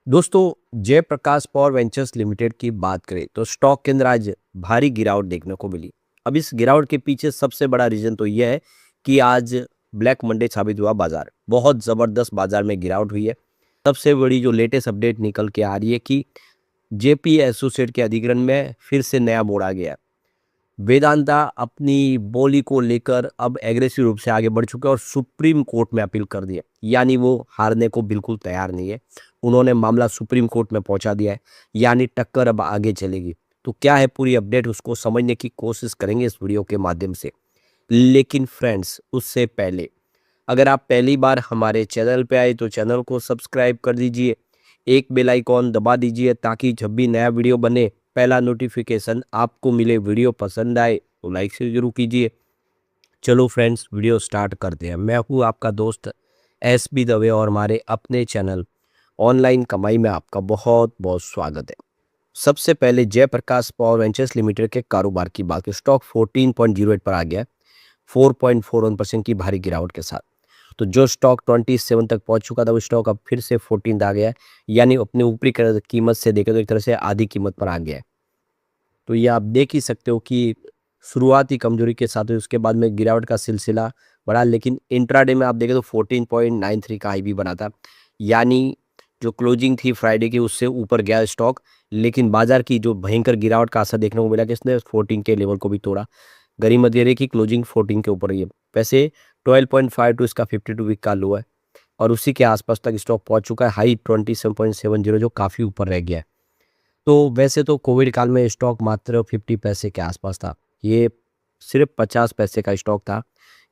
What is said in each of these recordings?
दोस्तों, Jayaprakash power ventures limited की बात करें तो स्टॉक के अंदर आज भारी गिरावट देखने को मिली। अब इस गिरावट के पीछे सबसे बड़ा रीजन तो यह है कि आज ब्लैक मंडे साबित हुआ। बाजार बहुत जबरदस्त बाजार में गिरावट हुई है। सबसे बड़ी जो लेटेस्ट अपडेट निकल के आ रही है कि जेपी एसोसिएट के अधिग्रहण में फिर से नया मोड़ आ गया है। वेदांता अपनी बोली को लेकर अब एग्रेसिव रूप से आगे बढ़ चुका है और सुप्रीम कोर्ट में अपील कर दी है। यानी वो हारने को बिल्कुल तैयार नहीं है। उन्होंने मामला सुप्रीम कोर्ट में पहुंचा दिया है। यानी टक्कर अब आगे चलेगी। तो क्या है पूरी अपडेट, उसको समझने की कोशिश करेंगे इस वीडियो के माध्यम से। लेकिन फ्रेंड्स, उससे पहले अगर आप पहली बार हमारे चैनल पे आए तो चैनल को सब्सक्राइब कर दीजिए, एक बेल आइकॉन दबा दीजिए ताकि जब भी नया वीडियो बने पहला नोटिफिकेशन आपको मिले। वीडियो पसंद आए तो लाइक से जरूर कीजिए। चलो फ्रेंड्स, वीडियो स्टार्ट करते हैं। मैं हूँ आपका दोस्त एस बी दवे और हमारे अपने चैनल ऑनलाइन कमाई में आपका बहुत बहुत स्वागत है। सबसे पहले जयप्रकाश पावर वेंचर्स लिमिटेड के कारोबार की बात करें, स्टॉक 14.08 पर आ गया है 4.41% की भारी गिरावट के साथ। तो जो स्टॉक 27 तक पहुंच चुका था वो स्टॉक अब फिर से 14 आ गया है। यानी अपने ऊपरी कीमत से देखें तो एक तरह से आधी कीमत पर आ गया है। तो ये आप देख ही सकते हो कि शुरुआती कमजोरी के साथ उसके बाद में गिरावट का सिलसिला बढ़ा, लेकिन इंट्राडे में आप देखें तो 14.93 का हाई भी बना था। यानी जो क्लोजिंग थी फ्राइडे की उससे ऊपर गया स्टॉक। लेकिन बाजार की जो भयंकर गिरावट का असर देखने को मिला कि इसने 14 के लेवल को भी तोड़ा। गरीब मध्य रेखा की क्लोजिंग 14 के ऊपर ही है। वैसे 12.52 इसका 52 वीक का लो है और उसी के आसपास तक स्टॉक पहुंच चुका है। हाई 27.70 जो काफ़ी ऊपर रह गया है। तो वैसे तो कोविड काल में स्टॉक मात्र 50 पैसे के आसपास था। ये सिर्फ 50 पैसे का स्टॉक था।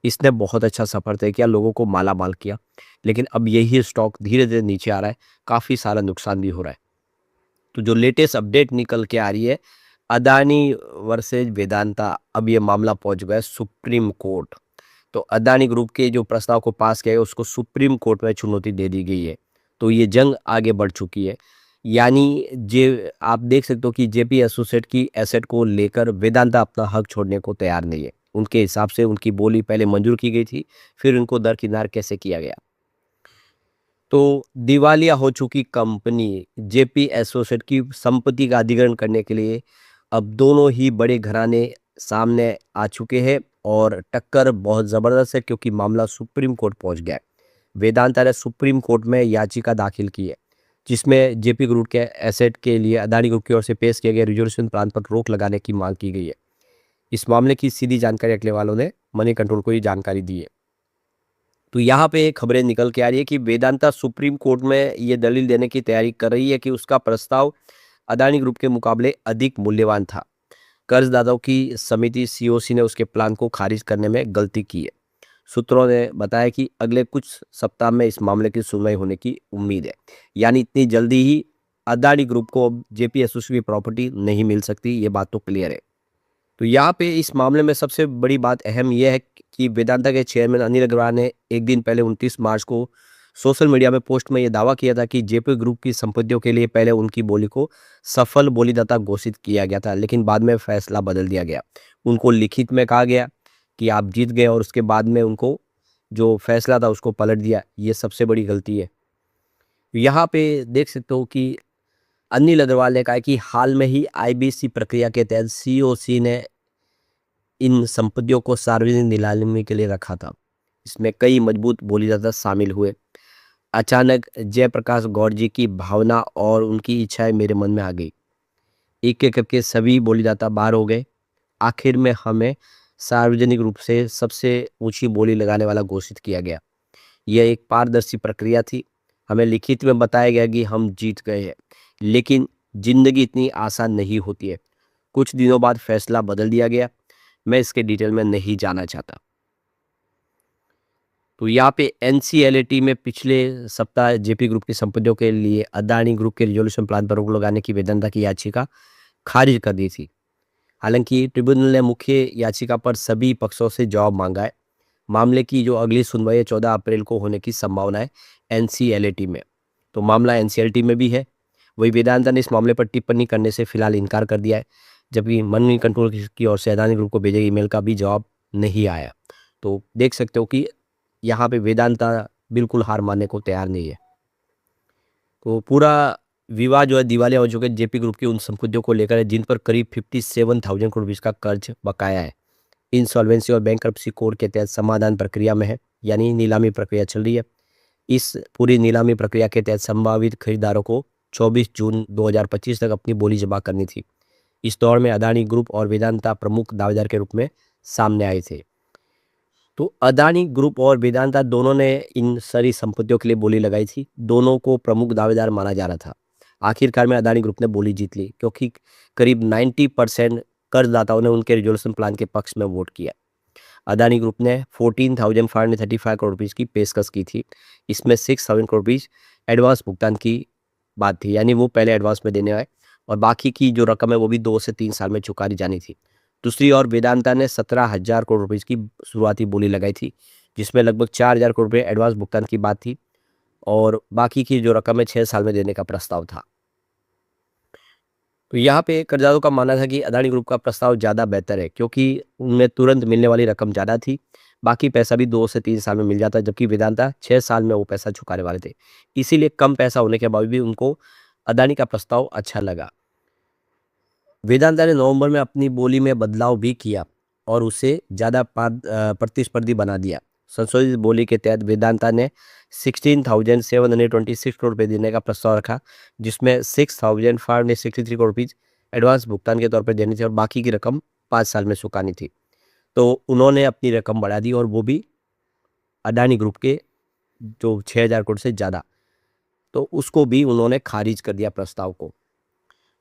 इसने बहुत अच्छा सफ़र तय किया, लोगों को माला माल किया। लेकिन अब यही स्टॉक धीरे धीरे नीचे आ रहा है, काफ़ी सारा नुकसान भी हो रहा है। तो जो लेटेस्ट अपडेट निकल के आ रही है, अदानी वर्सेज वेदांता, अब ये मामला पहुंच गया है सुप्रीम कोर्ट। तो अदानी ग्रुप के जो प्रस्ताव को पास किया गया उसको सुप्रीम कोर्ट में चुनौती दे दी गई है। तो ये जंग आगे बढ़ चुकी है। यानी जे आप देख सकते हो कि जेपी एसोसिएट की एसेट को लेकर वेदांता अपना हक छोड़ने को तैयार नहीं है। उनके हिसाब से उनकी बोली पहले मंजूर की गई थी, फिर उनको दरकिनार कैसे किया गया। तो दिवालिया हो चुकी कंपनी जेपी एसोसिएट की संपत्ति का अधिग्रहण करने के लिए अब दोनों ही बड़े घराने सामने आ चुके हैं और टक्कर बहुत ज़बरदस्त है क्योंकि मामला सुप्रीम कोर्ट पहुंच गया है। वेदांता ने सुप्रीम कोर्ट में याचिका दाखिल की है जिसमें जेपी ग्रुप के एसेट के लिए अदानी ग्रुप की ओर से पेश किए गए रिजोल्यूशन प्लान पर रोक लगाने की मांग की गई है। इस मामले की सीधी जानकारी रखने वालों ने मनी कंट्रोल को ये जानकारी दी है। तो यहाँ पे खबरें निकल के आ रही है कि वेदांता सुप्रीम कोर्ट में ये दलील देने की तैयारी कर रही है कि उसका प्रस्ताव अदानी ग्रुप के मुकाबले अधिक मूल्यवान था। कर्जदाताओं की समिति सीओसी ने उसके प्लान को खारिज करने में गलती की है। सूत्रों ने बताया कि अगले कुछ सप्ताह में इस मामले की सुनवाई होने की उम्मीद है। यानी इतनी जल्दी ही अदानी ग्रुप को अब जेपी एसोसिएट की प्रॉपर्टी नहीं मिल सकती, ये बात तो क्लियर है। तो यहाँ पे इस मामले में सबसे बड़ी बात अहम यह है कि वेदांता के चेयरमैन अनिल अग्रवाल ने एक दिन पहले 29 मार्च को सोशल मीडिया में पोस्ट में यह दावा किया था कि जेपी ग्रुप की संपत्तियों के लिए पहले उनकी बोली को सफल बोलीदाता घोषित किया गया था, लेकिन बाद में फैसला बदल दिया गया। उनको लिखित में कहा गया कि आप जीत गए और उसके बाद में उनको जो फैसला था उसको पलट दिया। ये सबसे बड़ी गलती है। यहाँ पे देख सकते हो कि अनिल अग्रवाल ने कहा कि हाल में ही आईबीसी प्रक्रिया के तहत सीओसी ने इन संपत्तियों को सार्वजनिक नीलामी के लिए रखा था। इसमें कई मजबूत बोलीदाता शामिल हुए। अचानक जयप्रकाश गौर जी की भावना और उनकी इच्छाएं मेरे मन में आ गई। एक एक करके सभी बोलीदाता बाहर हो गए। आखिर में हमें सार्वजनिक रूप से सबसे ऊंची बोली लगाने वाला घोषित किया गया। यह एक पारदर्शी प्रक्रिया थी। हमें लिखित में बताया गया कि हम जीत गए हैं, लेकिन जिंदगी इतनी आसान नहीं होती है। कुछ दिनों बाद फैसला बदल दिया गया। मैं इसके डिटेल में नहीं जाना चाहता। तो यहाँ पे एनसीएलटी में पिछले सप्ताह जेपी ग्रुप की संपत्तियों के लिए अदानी ग्रुप के रिजोल्यूशन प्लान पर रोक लगाने की वेदांता की याचिका खारिज कर दी थी। हालांकि ट्रिब्यूनल ने मुख्य याचिका पर सभी पक्षों से जवाब मांगा है। मामले की जो अगली सुनवाई 14 अप्रैल को होने की संभावना है एनसीएलटी में। तो मामला एनसीएलटी में भी है। वही वेदांता ने इस मामले पर टिप्पणी करने से फिलहाल इनकार कर दिया है, जबकि मनी कंट्रोल की ओर से अदानी ग्रुप को भेजे गए ईमेल का भी जवाब नहीं आया। तो देख सकते हो कि यहाँ पे वेदांता बिल्कुल हार मानने को तैयार नहीं है। तो पूरा विवाद जो है दिवालिया हो चुके जेपी ग्रुप की उन संपत्तियों को लेकर है जिन पर करीब 57,000 करोड़ रुपए का कर्ज बकाया है। इंसॉल्वेंसी और बैंकरप्सी कोड के तहत समाधान प्रक्रिया में है, यानी नीलामी प्रक्रिया चल रही है। इस पूरी नीलामी प्रक्रिया के तहत संभावित खरीदारों को 24 जून 2025 तक अपनी बोली जमा करनी थी। इस दौर में अदानी ग्रुप और वेदांता प्रमुख दावेदार के रूप में सामने आए थे। तो अदानी ग्रुप और वेदांता दोनों ने इन सारी संपत्तियों के लिए बोली लगाई थी। दोनों को प्रमुख दावेदार माना जा रहा था। आखिरकार में अदानी ग्रुप ने बोली जीत ली क्योंकि करीब 90% कर्जदाताओं ने उनके रिजोल्यूशन प्लान के पक्ष में वोट किया। अदानी ग्रुप ने 14,535 करोड़ रुपीज़ की पेशकश की थी। इसमें 6,000 करोड़ रुपीज़ एडवांस भुगतान की बात थी, यानी वो पहले एडवांस में देने आए और बाकी की जो रकम है वो भी 2 से 3 साल में चुका दी जानी थी। दूसरी ओर वेदांता ने 17,000 करोड़ रुपीज़ की शुरुआती बोली लगाई थी, जिसमें लगभग 4,000 करोड़ रुपये एडवांस भुगतान की बात थी और बाकी की जो रकम है 6 साल में देने का प्रस्ताव था। तो यहाँ पे कर्जदारों का मानना था कि अदानी ग्रुप का प्रस्ताव ज़्यादा बेहतर है क्योंकि उनमें तुरंत मिलने वाली रकम ज़्यादा थी, बाकी पैसा भी 2 से 3 साल में मिल जाता, जबकि वेदांता 6 साल में वो पैसा चुकाने वाले थे। इसीलिए कम पैसा होने के बावजूद भी उनको अदानी का प्रस्ताव अच्छा लगा। वेदांता ने नवंबर में अपनी बोली में बदलाव भी किया और उसे ज़्यादा प्रतिस्पर्धी बना दिया। संशोधित बोली के तहत वेदांता ने 16,726 करोड़ रुपये देने का प्रस्ताव रखा, जिसमें 6,563 करोड़ रुपीज़ एडवांस भुगतान के तौर पर देनी थी और बाकी की रकम 5 साल में चुकानी थी। तो उन्होंने अपनी रकम बढ़ा दी और वो भी अडानी ग्रुप के जो 6,000 करोड़ से ज़्यादा, तो उसको भी उन्होंने खारिज कर दिया प्रस्ताव को।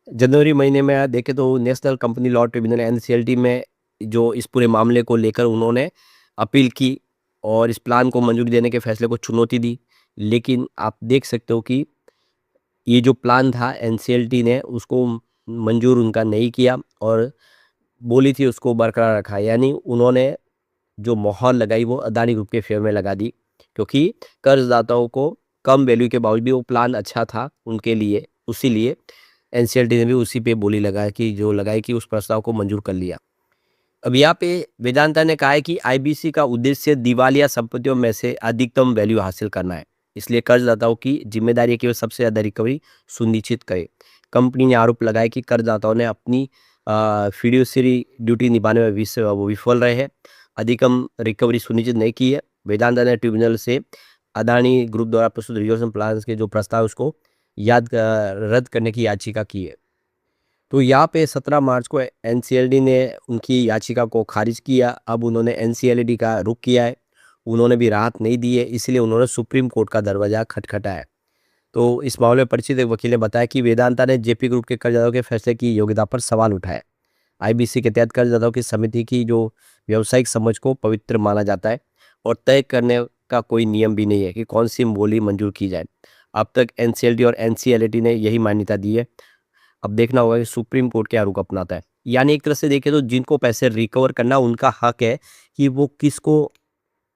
जनवरी महीने में देखें तो national company law tribunal NCLT में जो इस पूरे मामले को लेकर उन्होंने अपील की और इस प्लान को मंजूरी देने के फैसले को चुनौती दी। लेकिन आप देख सकते हो कि ये जो प्लान था एनसीएलटी ने उसको मंजूर उनका नहीं किया और बोली थी उसको बरकरार रखा, यानी उन्होंने जो मोहर लगाई वो अदानी ग्रुप के फेवर में लगा दी क्योंकि कर्जदाताओं को कम वैल्यू के बावजूद भी वो प्लान अच्छा था उनके लिए, उसीलिए एनसीएलटी ने भी उसी पे बोली लगाई कि उस प्रस्ताव को मंजूर कर लिया। अब यहाँ पे वेदांता ने कहा है कि आईबीसी का उद्देश्य दिवालिया संपत्तियों में से अधिकतम वैल्यू हासिल करना है, इसलिए कर्जदाताओं की जिम्मेदारी है कि वे सबसे ज़्यादा रिकवरी सुनिश्चित करें। कंपनी ने आरोप लगाया कि कर्जदाताओं ने अपनी फिड्यूशियरी ड्यूटी निभाने में विफल रहे हैं, अधिकतम रिकवरी सुनिश्चित नहीं की है। वेदांता ने ट्रिब्यूनल से अदानी ग्रुप द्वारा प्रस्तुत रिजोल्यूशन प्लान के जो प्रस्ताव है उसको रद्द करने की याचिका की है। तो यहाँ पे 17 मार्च को एनसीएलटी ने उनकी याचिका को खारिज किया। अब उन्होंने एनसीएलटी का रुख किया है, उन्होंने भी राहत नहीं दी है, इसलिए उन्होंने सुप्रीम कोर्ट का दरवाज़ा खटखटाया। तो इस मामले में परिचित एक वकील ने बताया कि वेदांता ने जेपी ग्रुप के कर्जदारों के फैसले की योग्यता पर सवाल उठाया। आईबीसी के तहत कर्जदाताओं की समिति की जो व्यावसायिक समझ को पवित्र माना जाता है और तय करने का कोई नियम भी नहीं है कि कौन सी बोली मंजूर की जाए। अब तक एनसीएलटी और एनसीएलटी ने यही मान्यता दी है। अब देखना होगा कि सुप्रीम कोर्ट क्या रुख अपनाता है। यानी एक तरह से देखें तो जिनको पैसे रिकवर करना उनका हक है कि वो किसको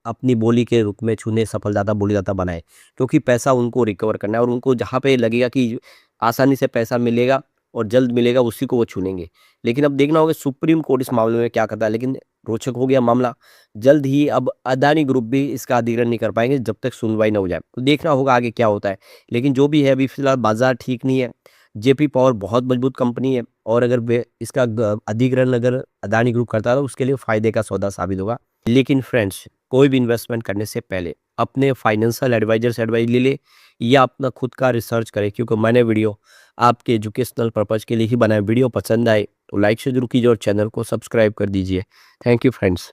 अपनी बोली के रूप में चुने, सफलदाता बोलीदाता बनाए, क्योंकि पैसा उनको रिकवर करना है और उनको जहाँ पे लगेगा कि आसानी से पैसा मिलेगा और जल्द मिलेगा उसी को वो चुनेंगे। लेकिन अब देखना होगा सुप्रीम कोर्ट इस मामले में क्या करता है। लेकिन रोचक हो गया मामला, जल्द ही अब अदानी ग्रुप भी इसका अधिग्रहण नहीं कर पाएंगे जब तक सुनवाई न हो जाए। तो देखना होगा आगे क्या होता है। लेकिन जो भी है अभी फिलहाल बाजार ठीक नहीं है। जेपी पावर बहुत मजबूत कंपनी है और अगर इसका अधिग्रहण अगर अदानी ग्रुप करता है तो उसके लिए फायदे का सौदा साबित होगा। लेकिन फ्रेंड्स, कोई भी इन्वेस्टमेंट करने से पहले अपने फाइनेंशियल एडवाइजर से एडवाइस ले ले या अपना खुद का रिसर्च करें, क्योंकि मैंने वीडियो आपके एजुकेशनल पर्पज़ के लिए ही बनाया। वीडियो पसंद आए तो लाइक से जरूर कीजिए और चैनल को सब्सक्राइब कर दीजिए। Thank you friends.